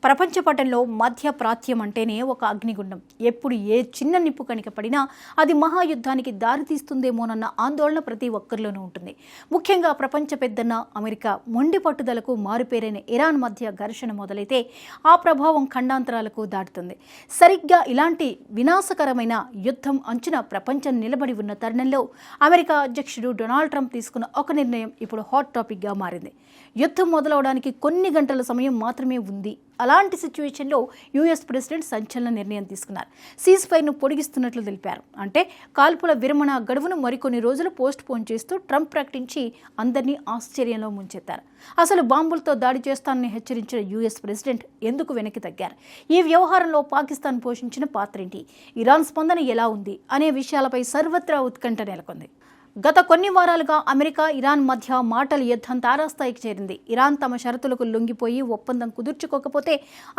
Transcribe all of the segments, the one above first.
ప్రపంచ పటంలో మధ్య ప్రాచ్యం అంటేనే ఒక అగ్నిగుండం. ఎప్పుడు ఏ చిన్న నిప్పు కణిక పడినా అది మహాయుద్ధానికి దారితీస్తుందేమోనన్న ఆందోళన ప్రతి ఒక్కరిలోనూ ఉంటుంది. ముఖ్యంగా ప్రపంచ పెద్దన్న అమెరికా మొండి పట్టుదలకు మారుపేరైన ఇరాన్ మధ్య ఘర్షణ మొదలైతే ఆ ప్రభావం ఖండాంతరాలకు దాటుతుంది. సరిగ్గా ఇలాంటి వినాశకరమైన యుద్ధం అంచున ప్రపంచం నిలబడి ఉన్న తరుణంలో అమెరికా అధ్యక్షుడు డొనాల్డ్ ట్రంప్ తీసుకున్న ఒక నిర్ణయం ఇప్పుడు హాట్ టాపిక్గా మారింది. యుద్ధం మొదలవడానికి కొన్ని గంటల సమయం మాత్రమే ఉంది. అలాంటి సిచ్యువేషన్లో యూఎస్ ప్రెసిడెంట్ సంచలన నిర్ణయం తీసుకున్నారు. సీజ్ ఫైర్ను పొడిగిస్తున్నట్లు తెలిపారు. అంటే కాల్పుల విరమణ గడువును మరికొన్ని రోజులు పోస్ట్ పోన్ చేస్తూ ట్రంప్ ప్రకటించి అందరినీ ఆశ్చర్యంలో ముంచెత్తారు. అసలు బాంబులతో దాడి చేస్తానని హెచ్చరించిన యూఎస్ ప్రెసిడెంట్ ఎందుకు వెనక్కి తగ్గారు? ఈ వ్యవహారంలో పాకిస్తాన్ పోషించిన పాత్ర ఏంటి? ఇరాన్ స్పందన ఎలా ఉంది అనే విషయాలపై సర్వత్రా ఉత్కంఠ నెలకొంది. గత కొన్ని వారాలుగా అమెరికా ఇరాన్ మధ్య మాటల యుద్ధం తారాస్థాయికి చేరింది. ఇరాన్ తమ షరతులకు లొంగిపోయి ఒప్పందం కుదుర్చుకోకపోతే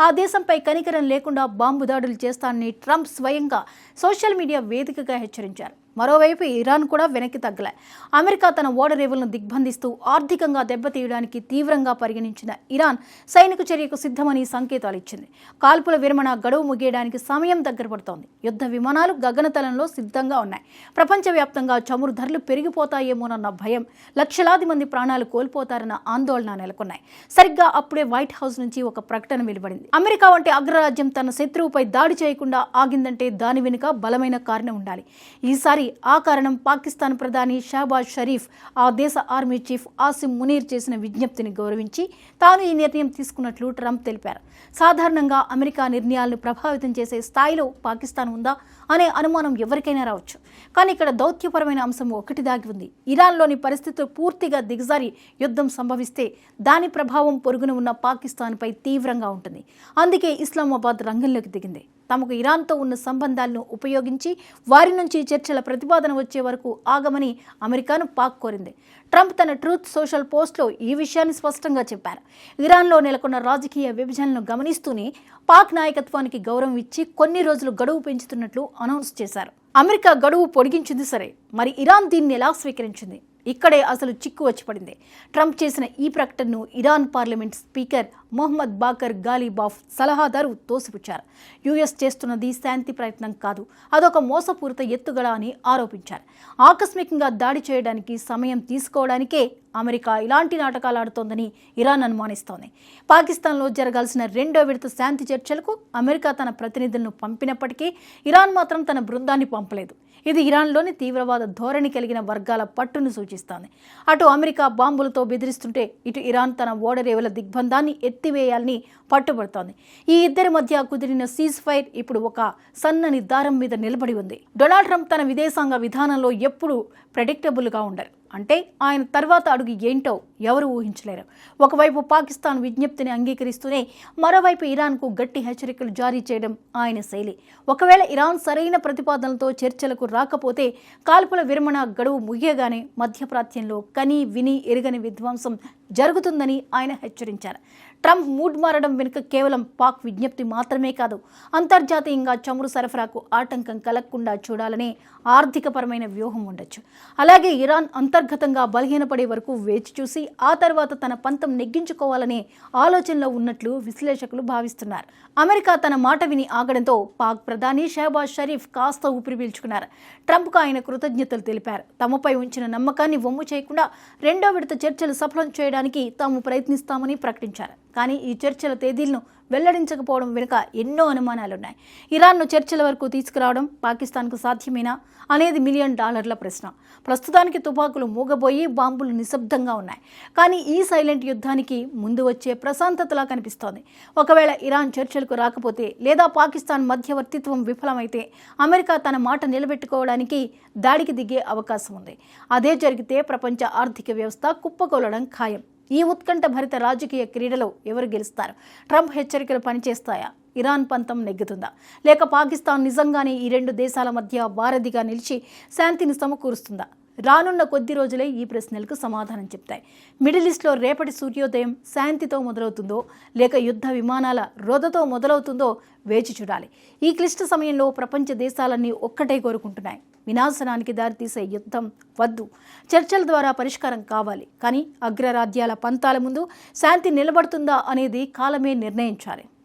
ఆ దేశంపై కనికరం లేకుండా బాంబు దాడులు చేస్తానని ట్రంప్ స్వయంగా సోషల్ మీడియా వేదికగా హెచ్చరించారు. మరోవైపు ఇరాన్ కూడా వెనక్కి తగ్గలే. అమెరికా తన ఓడరేవులను దిగ్బంధిస్తూ ఆర్థికంగా దెబ్బతీయడానికి తీవ్రంగా పరిగణించిన ఇరాన్ సైనిక చర్యకు సిద్ధమని సంకేతాలు ఇచ్చింది. కాల్పుల విరమణ గడువు ముగియడానికి సమయం దగ్గర పడుతోంది. యుద్ధ విమానాలు గగనతలంలో సిద్ధంగా ఉన్నాయి. ప్రపంచవ్యాప్తంగా చమురు ధరలు పెరిగిపోతాయేమోనన్న భయం, లక్షలాది మంది ప్రాణాలు కోల్పోతారన్న ఆందోళన నెలకొన్నాయి. సరిగ్గా అప్పుడే వైట్ హౌస్ నుంచి ఒక ప్రకటన వెలువడింది. అమెరికా వంటి అగ్రరాజ్యం తన శత్రువుపై దాడి చేయకుండా ఆగిందంటే దాని వెనుక బలమైన కారణం ఉండాలి. ఈసారి ఆ కారణం పాకిస్తాన్ ప్రధాని షహబాజ్ షరీఫ్ ఆ దేశ ఆర్మీ చీఫ్ ఆసిమ్ మునీర్ చేసిన విజ్ఞప్తిని గౌరవించి తాను ఈ నిర్ణయం తీసుకున్నట్లు ట్రంప్ తెలిపారు. సాధారణంగా అమెరికా నిర్ణయాలను ప్రభావితం చేసే స్థాయిలో పాకిస్తాన్ ఉందా అనే అనుమానం ఎవరికైనా రావచ్చు. కానీ ఇక్కడ దౌత్యపరమైన అంశం ఒకటి దాగి ఉంది. ఇరాన్లోని పరిస్థితులు పూర్తిగా దిగజారి యుద్ధం సంభవిస్తే దాని ప్రభావం పొరుగున ఉన్న పాకిస్తాన్పై తీవ్రంగా ఉంటుంది. అందుకే ఇస్లామాబాద్ రంగంలోకి దిగింది. తమకు ఇరాన్తో ఉన్న సంబంధాలను ఉపయోగించి వారి నుంచి చర్చల ప్రతిపాదన వచ్చే వరకు ఆగమని అమెరికాను పాక్ కోరింది. ట్రంప్ తన ట్రూత్ సోషల్ పోస్ట్లో ఈ విషయాన్ని స్పష్టంగా చెప్పారు. ఇరాన్లో నెలకొన్న రాజకీయ విభజనను గమనిస్తూనే పాక్ నాయకత్వానికి గౌరవం ఇచ్చి కొన్ని రోజులు గడువు పెంచుతున్నట్లు అనౌన్స్ చేశారు. అమెరికా గడువు పొడిగించింది సరే, మరి ఇరాన్ దీన్ని ఎలా స్వీకరించింది? ఇక్కడే అసలు చిక్కు వచ్చి పడింది. ట్రంప్ చేసిన ఈ ప్రకటనను Iran parliament speaker Mohammad Bagher Ghalibaf సలహాదారు తోసిపుచ్చారు. యూఎస్ చేస్తున్నది శాంతి ప్రయత్నం కాదు, అదొక మోసపూరిత ఎత్తుగడ అని ఆరోపించారు. ఆకస్మికంగా దాడి చేయడానికి సమయం తీసుకోవడానికే అమెరికా ఇలాంటి నాటకాలు ఆడుతోందని ఇరాన్ అనుమానిస్తోంది. పాకిస్తాన్లో జరగాల్సిన రెండో విడత శాంతి చర్చలకు అమెరికా తన ప్రతినిధులను పంపినప్పటికీ ఇరాన్ మాత్రం తన బృందాన్ని పంపలేదు. ఇది ఇరాన్లోని తీవ్రవాద ధోరణి కలిగిన వర్గాల పట్టును సూచిస్తోంది. అటు అమెరికా బాంబులతో బెదిరిస్తుంటే ఇటు ఇరాన్ తన ఓడరేవుల దిగ్బంధాన్ని ఎత్తివేయాలని పట్టుబడుతోంది. ఈ ఇద్దరి మధ్య కుదిరిన సీజ్ ఫైర్ ఇప్పుడు ఒక సన్నని దారం మీద నిలబడి ఉంది. డొనాల్డ్ ట్రంప్ తన విదేశాంగ విధానంలో ఎప్పుడూ ప్రెడిక్టబుల్గా ఉండరు. అంటే ఆయన తర్వాత అడుగు ఏంటో ఎవరు ఊహించలేరు. ఒకవైపు పాకిస్తాన్ విజ్ఞప్తిని అంగీకరిస్తూనే మరోవైపు ఇరాన్కు గట్టి హెచ్చరికలు జారీ చేయడం ఆయన శైలి. ఒకవేళ ఇరాన్ సరైన ప్రతిపాదనలతో చర్చలకు రాకపోతే కాల్పుల విరమణ గడువు ముగియగానే మధ్యప్రాచ్యంలో కని విని ఎరుగని విధ్వంసం జరుగుతుందని ఆయన హెచ్చరించారు. ట్రంప్ మూడ్ మారడం వెనుక కేవలం పాక్ విజ్ఞప్తి మాత్రమే కాదు, అంతర్జాతీయంగా చమురు సరఫరాకు ఆటంకం కలగకుండా చూడాలనే ఆర్థికపరమైన వ్యూహం ఉండొచ్చు. అలాగే ఇరాన్ అంతర్గతంగా బలహీనపడే వరకు వేచి చూసి ఆ తర్వాత తన పంతం నెగ్గించుకోవాలనే ఆలోచనలో ఉన్నట్లు విశ్లేషకులు భావిస్తున్నారు. అమెరికా తన మాట విని ఆగడంతో పాక్ ప్రధాని షహబాజ్ షరీఫ్ కాస్త ఊపిరి పీల్చుకున్నారు. ట్రంప్కు ఆయన కృతజ్ఞతలు తెలిపారు. తమపై ఉంచిన నమ్మకాన్ని వమ్ము చేయకుండా రెండో విడత చర్చలు సఫలం చేయడానికి తాము ప్రయత్నిస్తామని ప్రకటించారు. కానీ ఈ చర్చల తేదీలను వెల్లడించకపోవడం వెనుక ఎన్నో అనుమానాలున్నాయి. ఇరాన్ను చర్చల వరకు తీసుకురావడం పాకిస్తాన్కు సాధ్యమేనా అనేది $1 మిలియన్ ప్రశ్న. ప్రస్తుతానికి తుపాకులు మూగబోయి బాంబులు నిశ్శబ్దంగా ఉన్నాయి. కానీ ఈ సైలెంట్ యుద్ధానికి ముందు వచ్చే ప్రశాంతతలా కనిపిస్తోంది. ఒకవేళ ఇరాన్ చర్చలకు రాకపోతే లేదా పాకిస్తాన్ మధ్యవర్తిత్వం విఫలమైతే అమెరికా తన మాట నిలబెట్టుకోవడానికి దాడికి దిగే అవకాశం ఉంది. అదే జరిగితే ప్రపంచ ఆర్థిక వ్యవస్థ కుప్పకూలడం ఖాయం. ఈ ఉత్కంఠ భరిత రాజకీయ క్రీడలో ఎవరు గెలుస్తారు? ట్రంప్ హెచ్చరికలు పనిచేస్తాయా? ఇరాన్ పంతం నెగ్గుతుందా? లేక పాకిస్తాన్ నిజంగానే ఈ రెండు దేశాల మధ్య వారధిగా నిలిచి శాంతిని సమకూరుస్తుందా? రానున్న కొద్ది రోజులే ఈ ప్రశ్నలకు సమాధానం చెప్తాయి. మిడిల్ ఈస్ట్లో రేపటి సూర్యోదయం శాంతితో మొదలవుతుందో లేక యుద్ధ విమానాల రోదతో మొదలవుతుందో వేచి చూడాలి. ఈ క్లిష్ట సమయంలో ప్రపంచ దేశాలన్నీ ఒక్కటే కోరుకుంటున్నాయి: వినాశనానికి దారితీసే యుద్ధం వద్దు, చర్చల ద్వారా పరిష్కారం కావాలి. కానీ అగ్రరాజ్యాల పంతాల ముందు శాంతి నిలబడుతుందా అనేది కాలమే నిర్ణయించాలి.